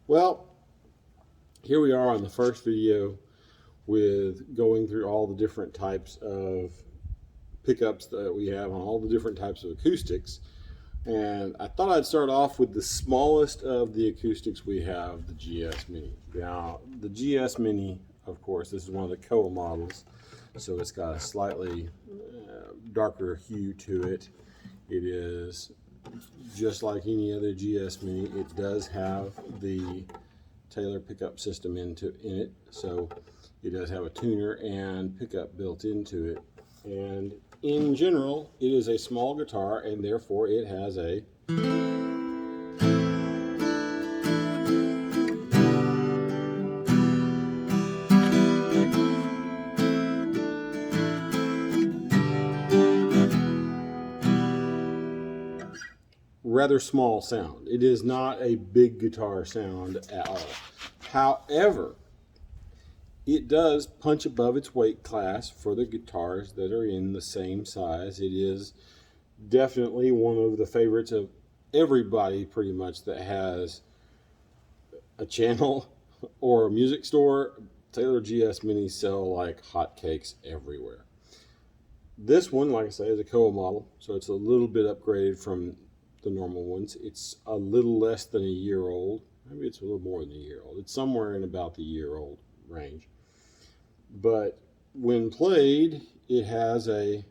Well, here we are on the first video with going through all the different types of pickups that we have on all the different types of acoustics. And I thought I'd start off with the smallest of the acoustics we have, the GS Mini. Now, the GS Mini, of course, this is one of the Koa models, so it's got a slightly darker hue to it. It is just like any other GS Mini. It does have the Taylor pickup system in it, so it does have a tuner and pickup built into it. And in general, it is a small guitar, and therefore it has a rather small sound. It is not a big guitar sound at all. However, it does punch above its weight class for the guitars that are in the same size. It is definitely one of the favorites of everybody pretty much that has a channel or a music store. Taylor GS Minis sell like hotcakes everywhere. This one, like I say, is a Koa model, so it's a little bit upgraded from the normal ones. It's a little less than a year old. Maybe it's a little more than a year old. It's somewhere in about the year-old range. But when played, it has a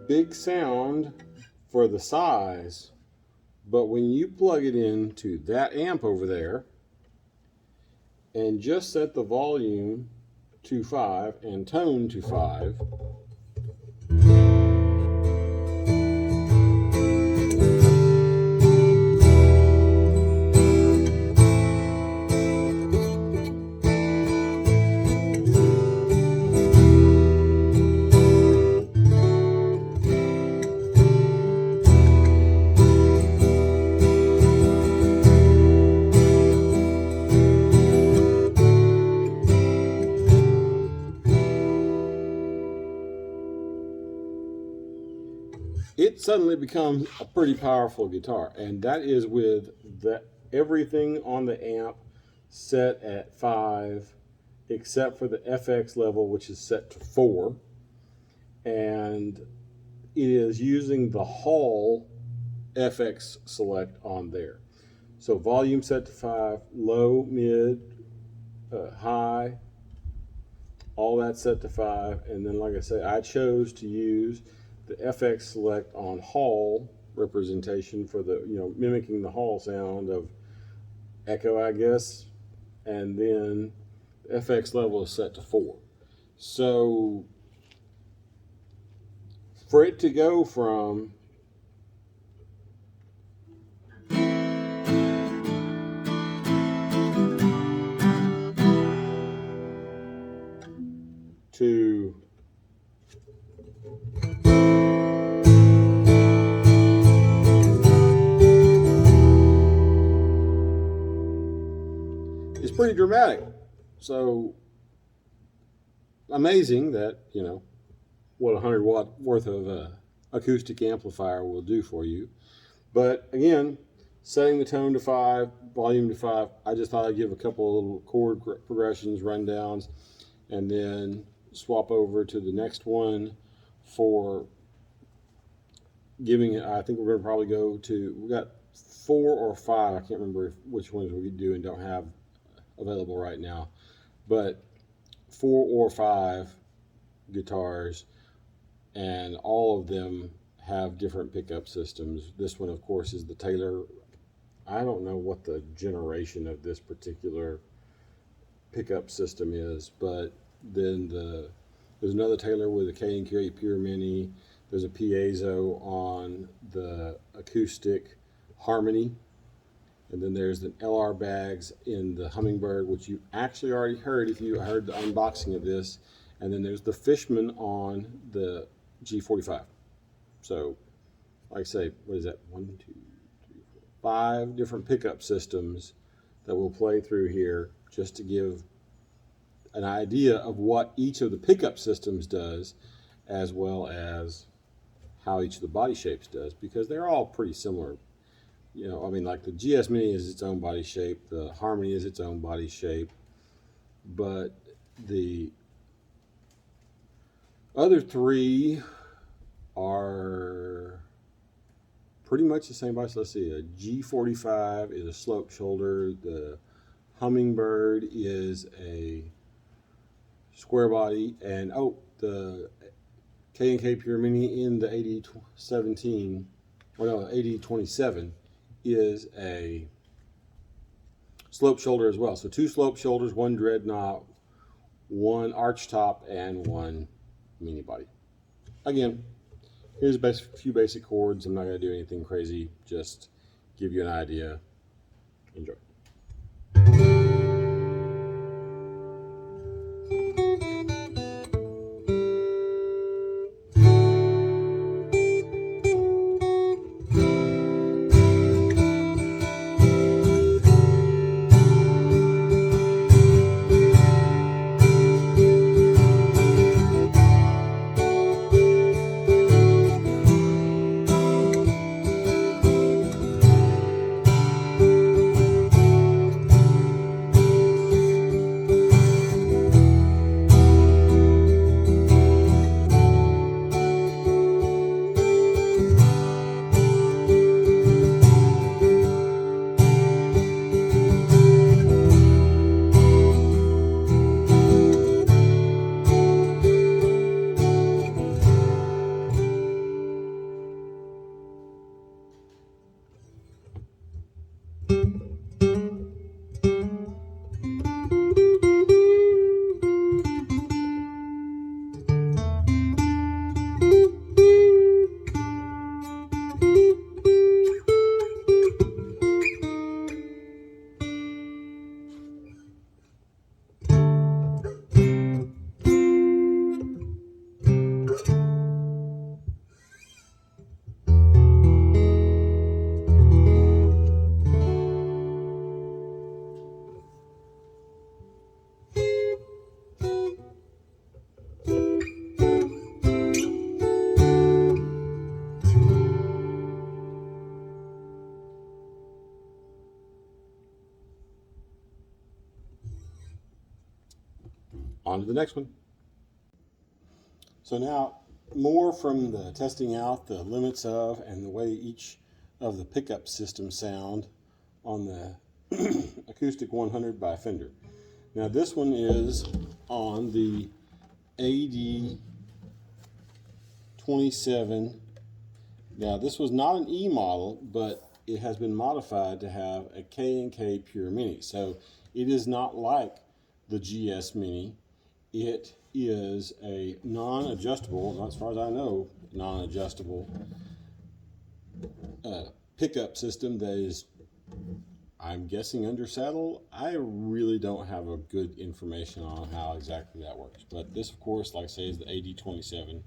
big sound for the size, but when you plug it into that amp over there and just set the volume to 5 and tone to 5, it suddenly becomes a pretty powerful guitar. And that is with everything on the amp set at 5, except for the FX level, which is set to 4. And it is using the Hall FX select on there. So volume set to 5, low, mid, high, all that set to 5. And then, like I say, I chose to use the FX select on Hall representation for the, mimicking the Hall sound of echo, I guess. And then the FX level is set to 4. So for it to go from to is pretty dramatic. So amazing that, what a 100-watt worth of acoustic amplifier will do for you. But again, setting the tone to 5, volume to 5, I just thought I'd give a couple of little chord progressions, rundowns, and then swap over to the next one for giving it. I think we're going to probably go to, we got 4 or 5, I can't remember which ones we do and don't have available right now, but 4 or 5 guitars, and all of them have different pickup systems. This one, of course, is the Taylor. I don't know what the generation of this particular pickup system is, but then there's another Taylor with a K&K Pure Mini. There's a piezo on the acoustic Harmony. And then there's the LR bags in the Hummingbird, which you actually already heard if you heard the unboxing of this. And then there's the Fishman on the G45. So, like I say, what is that? 1, 2, 3, 4, 5 different pickup systems that we'll play through here just to give an idea of what each of the pickup systems does, as well as how each of the body shapes does, because they're all pretty similar. You know, I mean, like the GS Mini is its own body shape, the Harmony is its own body shape, but the other three are pretty much the same body. So let's see, a G45 is a slope shoulder, the Hummingbird is a square body, and the K&K Pure Mini in the 8017, or no, 8027 is a slope shoulder as well. So two slope shoulders, one dreadnought, one arch top, and one mini body. Again, here's a few basic chords. I'm not going to do anything crazy, just give you an idea. Enjoy. On to the next one. So now, more from the testing out the limits of and the way each of the pickup systems sound on the Acoustic 100 by Fender. Now this one is on the AD27. Now this was not an E model, but it has been modified to have a K&K Pure Mini. So it is not like the GS Mini. It is a non-adjustable, as far as I know, non-adjustable pickup system that is, I'm guessing, under saddle. I really don't have a good information on how exactly that works. But this, of course, like I say, is the AD27.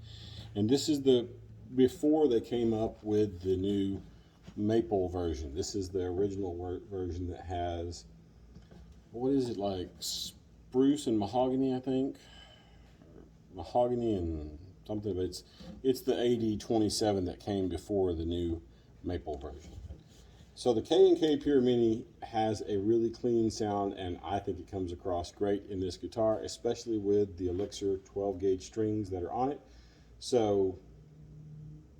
And this is the before they came up with the new Maple version. This is the original version that has, what is it, like spruce and mahogany, I think. Mahogany and something, but it's the AD27 that came before the new Maple version. So the K&K Pure Mini has a really clean sound, and I think it comes across great in this guitar, especially with the Elixir 12 gauge strings that are on it. So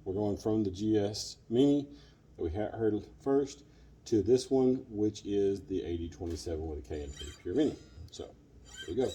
we're going from the GS Mini that we heard first to this one, which is the AD27 with a K&K Pure Mini. So here we go.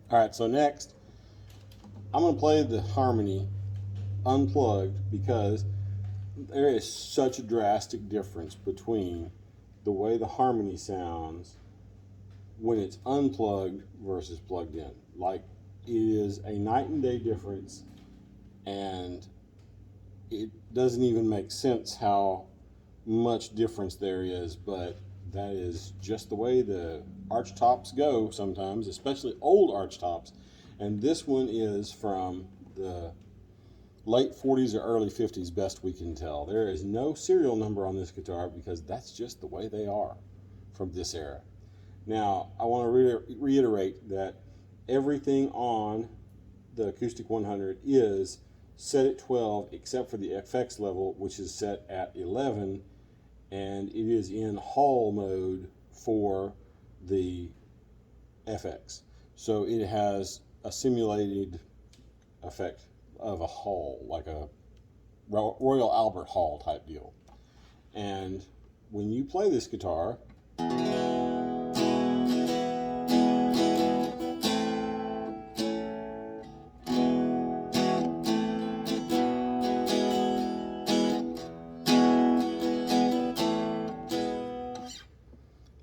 All right, so next I'm going to play the harmony unplugged because there is such a drastic difference between the way the harmony sounds when it's unplugged versus plugged in. Like, it is a night and day difference, and it doesn't even make sense how much difference there is, but that is just the way the arch tops go sometimes, especially old arch tops. And this one is from the late 40s or early 50s, best we can tell. There is no serial number on this guitar because that's just the way they are from this era. Now, I want to reiterate that everything on the Acoustic 100 is set at 12 except for the FX level, which is set at 11, and it is in Hall mode for the FX. So it has a simulated effect of a hall, like a Royal Albert Hall type deal. And when you play this guitar,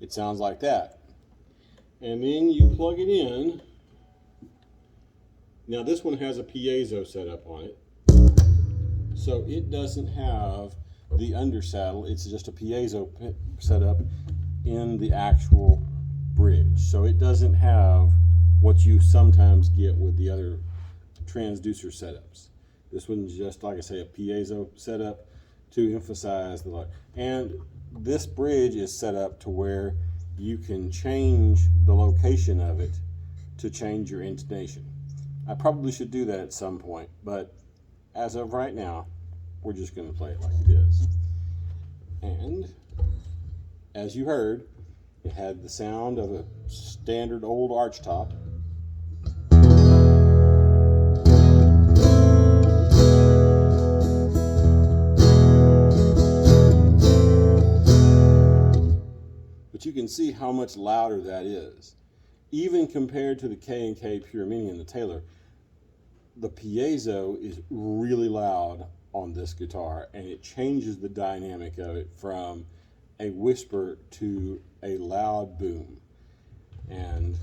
it sounds like that. And then you plug it in. Now this one has a piezo setup on it, so it doesn't have the undersaddle. It's just a piezo setup in the actual bridge, so it doesn't have what you sometimes get with the other transducer setups. This one's just, like I say, a piezo setup to emphasize the look. And this bridge is set up to where you can change the location of it to change your intonation. I probably should do that at some point, but as of right now, we're just going to play it like it is. And as you heard, it had the sound of a standard old arch top. But you can see how much louder that is. Even compared to the K&K Pure Mini and the Taylor, the piezo is really loud on this guitar, and it changes the dynamic of it from a whisper to a loud boom. And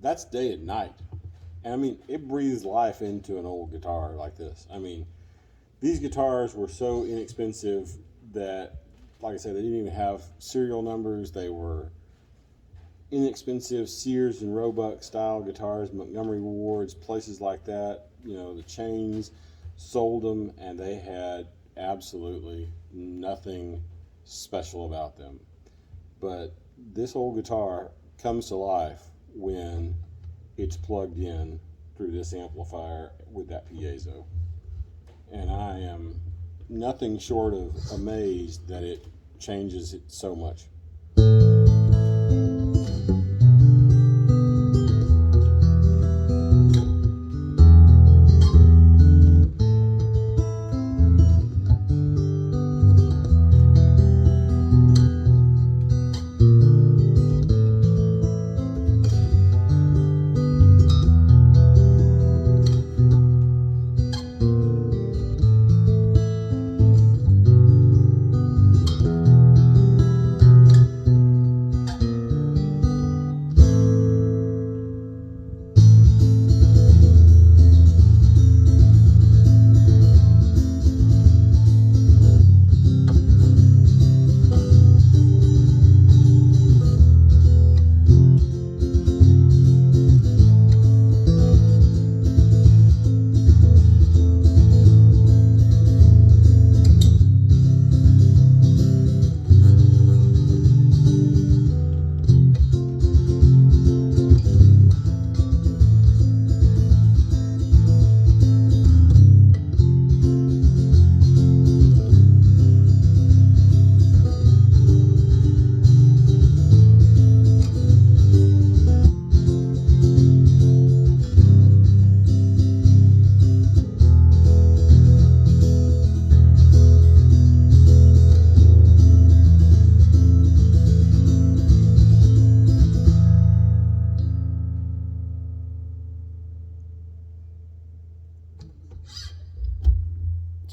that's day and night. And I mean, it breathes life into an old guitar like this. I mean, these guitars were so inexpensive that, like I said, they didn't even have serial numbers. They were inexpensive Sears and Roebuck style guitars, Montgomery Wards, places like that. You know, the chains sold them, and they had absolutely nothing special about them. But this old guitar comes to life when it's plugged in through this amplifier with that piezo. And I am nothing short of amazed that it changes it so much.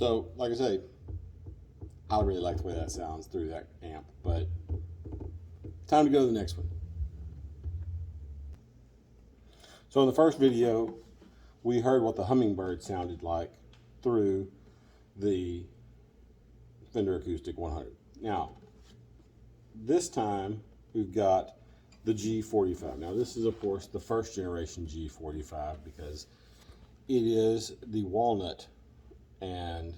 So, like I say, I really like the way that sounds through that amp, but time to go to the next one. So in the first video, we heard what the Hummingbird sounded like through the Fender Acoustic 100. Now, this time we've got the G45. Now this is of course the first generation G45 because it is the walnut and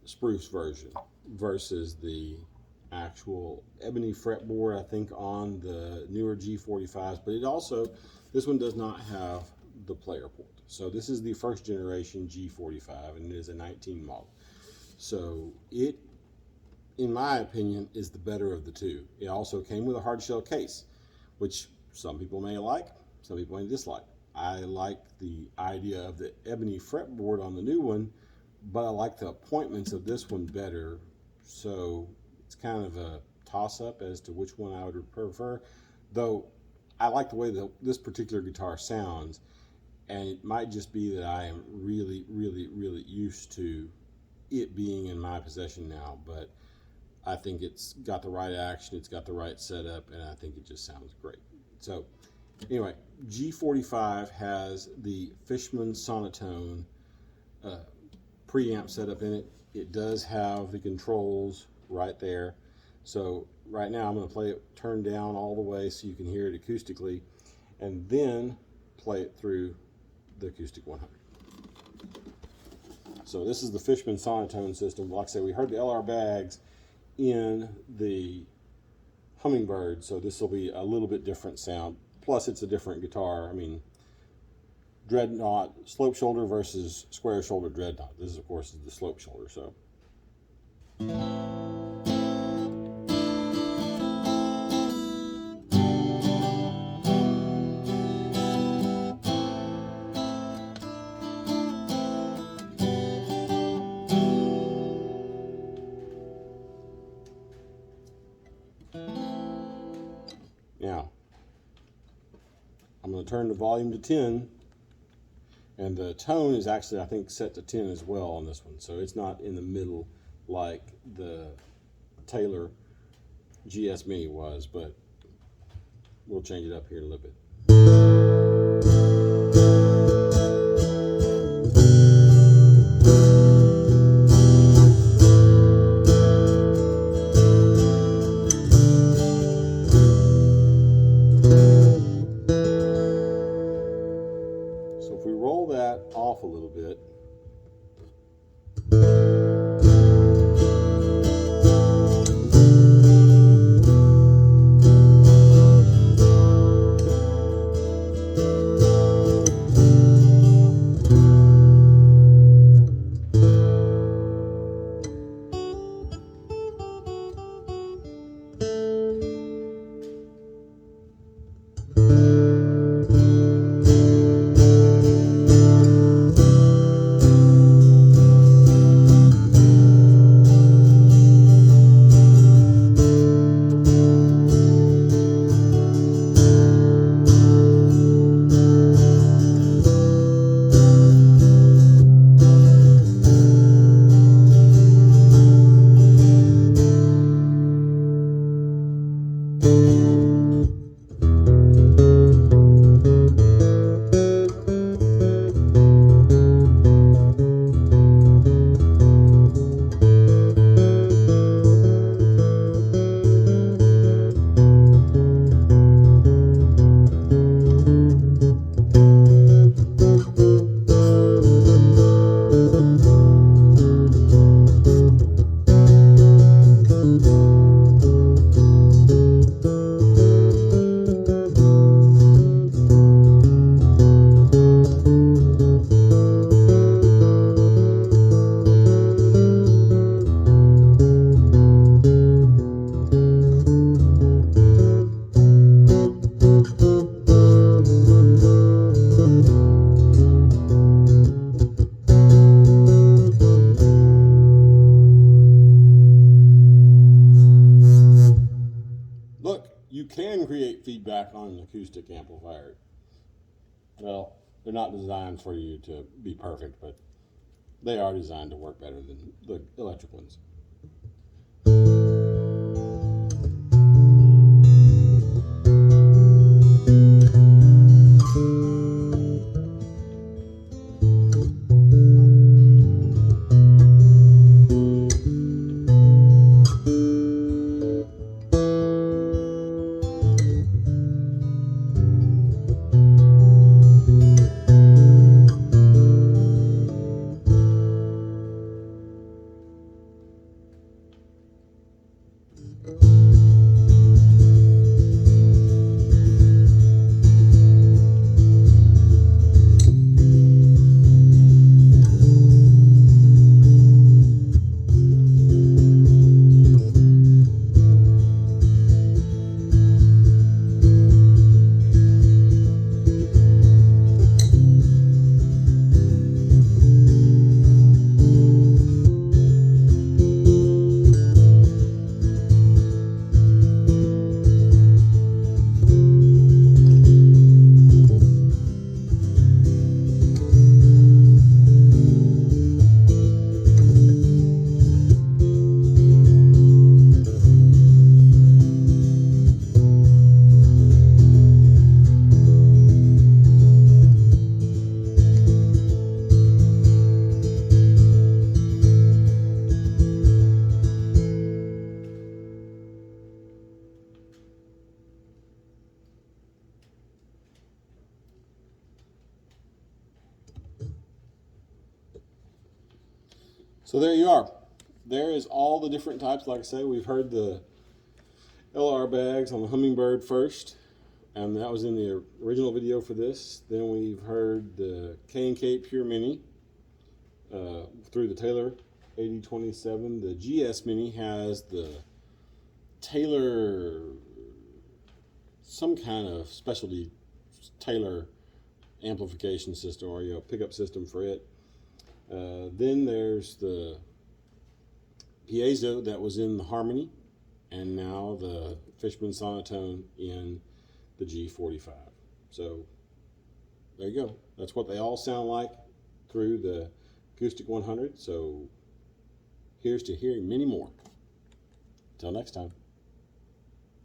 spruce version versus the actual ebony fretboard I think on the newer G45s, but it also, this one does not have the player port. So this is the first generation G45 and it is a 19 model. So it, in my opinion, is the better of the two. It also came with a hard shell case, which some people may like, some people may dislike. I like the idea of the ebony fretboard on the new one, but I like the appointments of this one better. So it's kind of a toss-up as to which one I would prefer, though I like the way that this particular guitar sounds, and it might just be that I am really used to it being in my possession now, but I think it's got the right action, it's got the right setup, and I think it just sounds great. So anyway, G45 has the Fishman Sonotone preamp setup in it. It does have the controls right there. So right now I'm going to play it turned down all the way so you can hear it acoustically, and then play it through the Acoustic 100. So this is the Fishman Sonotone system. Like I said, we heard the LR bags in the Hummingbird, so this will be a little bit different sound. Plus it's a different guitar. I mean, dreadnought, slope shoulder versus square shoulder dreadnought. This, of course, is the slope shoulder. So now I'm going to turn the volume to 10. And the tone is actually, I think, set to 10 as well on this one. So it's not in the middle like the Taylor GS Mini was, but we'll change it up here a little bit. Off a little bit. You can create feedback on an acoustic amplifier. Well, they're not designed for you to be perfect, but they are designed to work better than the electric ones. So there you are. There is all the different types. Like I say, we've heard the LR bags on the Hummingbird first, and that was in the original video for this. Then we've heard the K&K Pure Mini through the Taylor 8027. The GS Mini has the Taylor, some kind of specialty Taylor amplification system, or pickup system for it. Then there's the piezo that was in the Harmony, and now the Fishman Sonotone in the G45. So there you go. That's what they all sound like through the Acoustic 100. So here's to hearing many more. Until next time.